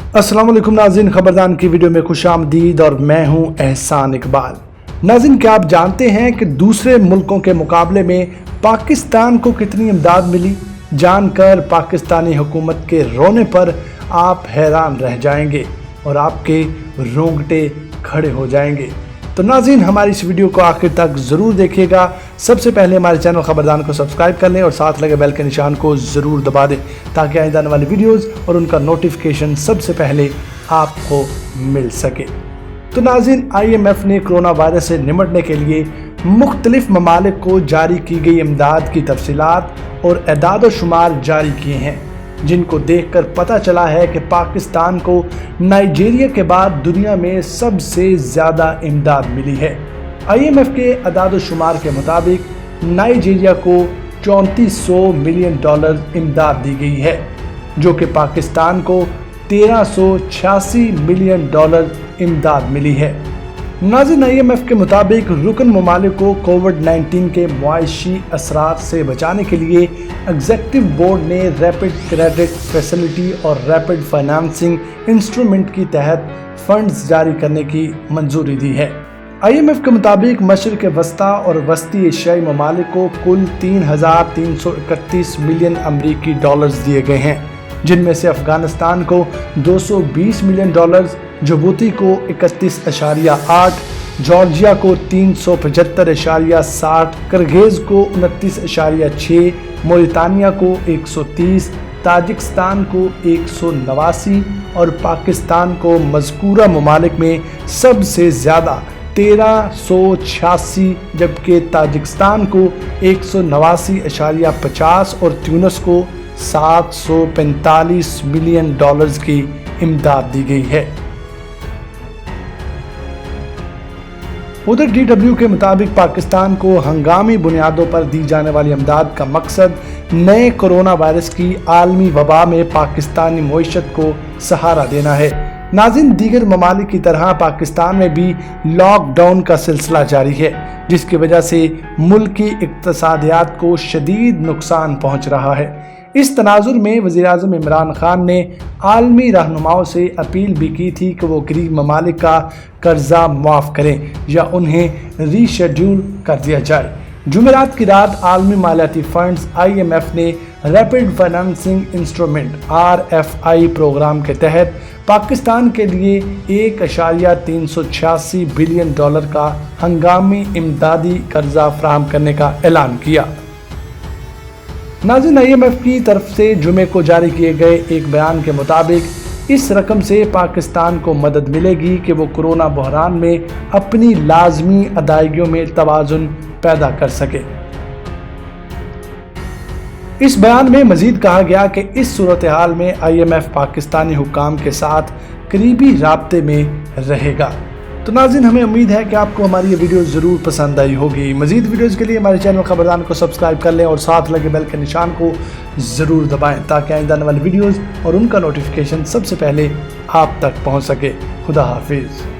अस्सलाम वालेकुम नाज़रीन, खबरदान की वीडियो में खुश आमदीद और मैं हूं एहसान इकबाल। नाज़रीन, क्या आप जानते हैं कि दूसरे मुल्कों के मुकाबले में पाकिस्तान को कितनी इमदाद मिली? जानकर पाकिस्तानी हुकूमत के रोने पर आप हैरान रह जाएंगे और आपके रोंगटे खड़े हो जाएंगे। तो नाज़रीन, हमारी इस वीडियो को आखिर तक ज़रूर देखिएगा। सबसे पहले हमारे चैनल खबरदान को सब्सक्राइब कर लें और साथ लगे बेल के निशान को ज़रूर दबा दें ताकि आइंदा आने वाली वीडियोज़ और उनका नोटिफिकेशन सबसे पहले आपको मिल सके। तो नाज़रीन, IMF ने कोरोना वायरस से निपटने के लिए मुख्तलिफ ममालिक को जारी की गई इमदाद की तफसीलात और एदाद व शुमार जारी किए हैं, जिनको देखकर पता चला है कि पाकिस्तान को नाइजीरिया के बाद दुनिया में सबसे ज़्यादा इमदाद मिली है। IMF के एदाद व शुमार के मुताबिक नाइजीरिया को $3400 मिलियन इमदाद दी गई है, जो कि पाकिस्तान को $1386 मिलियन इमदाद मिली है। नाज़रीन, IMF के मुताबिक रुकन ममालिक को कोविड-19 के मुआशी असरात से बचाने के लिए एग्जीक्यूटिव बोर्ड ने रैपिड क्रेडिट फैसिलिटी और रैपिड फाइनेंसिंग इंस्ट्रूमेंट की तहत फंड्स जारी करने की मंजूरी दी है। IMF के मुताबिक मशरिक़ वस्ता और वस्ती एशियाई ममालिक को कुल 3,331 मिलियन अमरीकी डॉलर्स दिए गए हैं, जिनमें से अफगानिस्तान को $220 मिलियन, जिबूती को 31.8, जॉर्जिया को 375.60, किर्गिज़ को 29.6, मोरितानिया को 130, ताजिकिस्तान को 189 और पाकिस्तान को मज़कूरा ममालिक में सबसे ज़्यादा 1386, जबकि ताजिकिस्तान को 189.50 और ट्यूनिस को $745 मिलियन की इमदाद दी गई है। उधर DW के मुताबिक पाकिस्तान को हंगामी बुनियादों पर दी जाने वाली इमदाद का मकसद नए कोरोना वायरस की आलमी वबा में पाकिस्तानी मईशत को सहारा देना है। नाज़रीन, दीगर ममालिक की तरह पाकिस्तान में भी लॉकडाउन का सिलसिला जारी है, जिसकी वजह से मुल्क की इक्तिसादियात को शदीद नुकसान पहुँच रहा है। इस तनाजुर में वज़ीर-ए-आज़म इमरान खान ने आलमी रहनुमाओं से अपील भी की थी कि वो गरीब ममालिक का कर्जा माफ़ करें या उन्हें रीशेड्यूल कर दिया जाए। जुमेरात की रात आलमी मालियाती फंड्स IMF ने rapid financing instrument RFI programme के तहत पाकिस्तान के लिए $1.386 बिलियन का हंगामी इमदादी कर्जा फराहम करने का ऐलान किया। नाज़रीन, IMF की तरफ से जुमे को जारी किए गए एक बयान के मुताबिक इस रकम से पाकिस्तान को मदद मिलेगी कि वो कोरोना बहरान में अपनी लाजमी अदायगियों में तवाज़ुन पैदा कर सके। इस बयान में मजीद कहा गया कि इस सूरत हाल में IMF पाकिस्तानी हुक्काम के साथ करीबी राब्ते में रहेगा। तो नाज़रीन, हमें उम्मीद है कि आपको हमारी ये वीडियो ज़रूर पसंद आई होगी। मज़ीद वीडियोज़ के लिए हमारे चैनल खबरदान को सब्सक्राइब कर लें और साथ लगे बेल के निशान को ज़रूर दबाएं ताकि आइंदा आने वाली वीडियोज़ और उनका नोटिफिकेशन सबसे पहले आप तक पहुँच सके। खुदा हाफिज़।